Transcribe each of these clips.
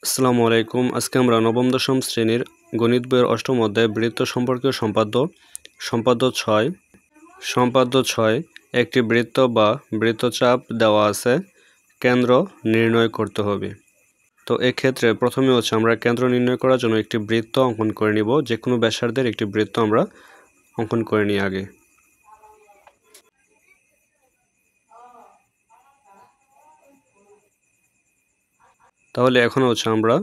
আসসালামু আলাইকুম। আজকে আমরা নবম দশম শ্রেণীর গণিত বইয়ের অষ্টম অধ্যায় বৃত্ত সম্পর্কীয় সম্পাদ্য 6 একটি বৃত্ত বা বৃত্তচাপ দেওয়া আছে, কেন্দ্র নির্ণয় করতে হবে। তো এক্ষেত্রে প্রথমে আমরা কেন্দ্র নির্ণয় করার জন্য একটি বৃত্ত অঙ্কন করে নিব। যে কোনো ব্যাসার্ধের একটি বৃত্ত আমরা অঙ্কন করে নিই আগে। তাহলে এখন আমরা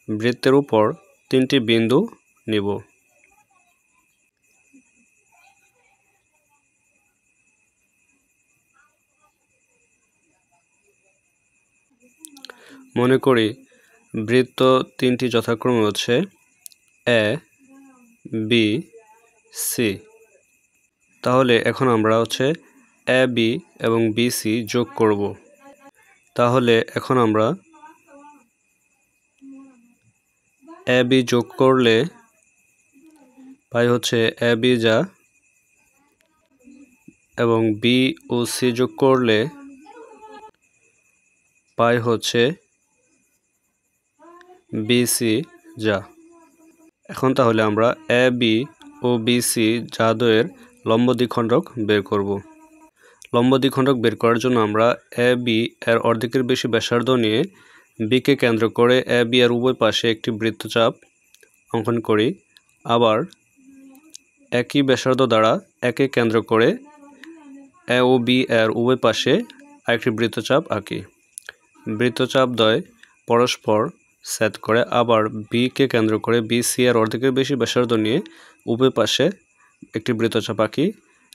বৃত্তের উপর 3টি বিন্দু নিব। মনে করি বৃত্ত 3টি যথাক্রমে এ, বি, সি। তাহলে এখন আমরা এ, বি এবং বি, সি যোগ করব। তাহলে এখন আমরা এ, বি যোগ করলে পাই এ, বি যা, এবং বি ও সি যোগ করলে পাই বি, সি যা। এখন তাহলে আমরা এ, বি ও বি, সি যা দ্বয়ের লম্ব দ্বিখণ্ডক বের করব। লম্ব দ্বিখণ্ডক বের করার জন্য আমরা এ, বি এর অর্ধেকের বেশি ব্যাসার্ধ নিয়ে বিকে কেন্দ্র করে এ, বি এর উভয় পাশে একটি বৃত্তচাপ অঙ্কন করি। আবার একই ব্যাসার্ধ দ্বারা একে কেন্দ্র করে এ ও বি এর উভয় পাশে আরেকটি বৃত্তচাপ আঁকি। বৃত্তচাপ দ্বয় পরস্পর ছেদ করে আবার বিকে কেন্দ্র করে বি, সি এর অর্ধেকের বেশি ব্যাসার্ধ নিয়ে উভয় পাশে একটি বৃত্তচাপ আঁকি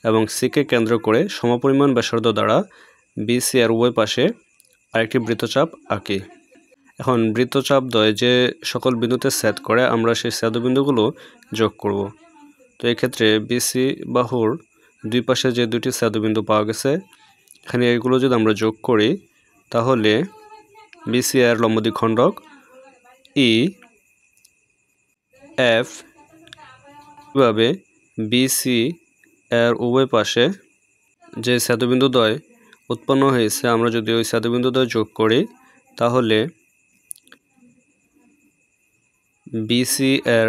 এবং সিকে কেন্দ্র করে সমপরিমাণ ব্যাসার্ধ দ্বারা বি, সি এর উভয় পাশে আরেকটি বৃত্তচাপ আঁকি। এখন বৃত্তচাপ দ্বয় যে সকল বিন্দুতে ছেদ করে আমরা সেই ছেদবিন্দুগুলো যোগ করব। তো এক্ষেত্রে বিসি বাহুর দুই পাশে যে দুটি ছেদবিন্দু পাওয়া গেছে, এখানে এগুলো যদি আমরা যোগ করি তাহলে বিসি এর লম্ব দ্বিখণ্ডক ই এফ, এভাবে বিসি এর উভয় পাশে যে ছেদবিন্দু দ্বয় উৎপন্ন হয়েছে আমরা যদি ওই ছেদবিন্দু দ্বয় যোগ করি তাহলে বিসি এর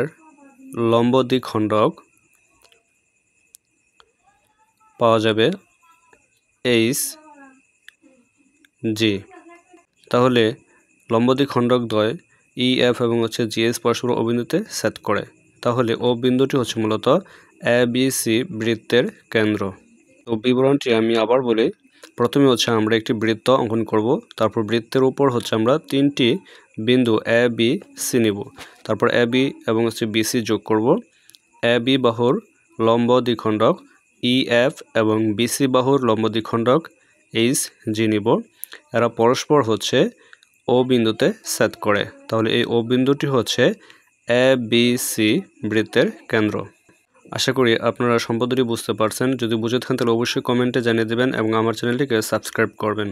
লম্ব দ্বিখণ্ডক পাওয়া যাবে এইচ জি। তাহলে লম্ব দ্বিখণ্ডক দ্বয় ই এফ এবং জি এইচ পরস্পর ও বিন্দুতে ছেদ করে। তাহলে ও বিন্দুটি মূলত এ বি সি বৃত্তের কেন্দ্র। তো বিবরণটি আমি আবার বলি। প্রথমে আমরা একটি বৃত্ত অঙ্কন করব। তারপর বৃত্তের উপর আমরা 3টি বিন্দু এ, বি, সি নিব। তারপর এ, বি এবং বি, সি যোগ করব। এ, বি বাহুর লম্ব দ্বিখণ্ডক ই এফ এবং বি, সি বাহুর লম্ব দ্বিখণ্ডক এইচ জি নিব। এরা পরস্পর ও বিন্দুতে ছেদ করে। তাহলে এই ও বিন্দুটি এ বি সি বৃত্তের কেন্দ্র। আশা করি আপনারা সম্পূর্ণটি বুঝতে পারছেন। যদি বুঝে থাকেন তাহলে অবশ্যই কমেন্টে জানিয়ে দেবেন এবং আমার চ্যানেলটিকে সাবস্ক্রাইব করবেন।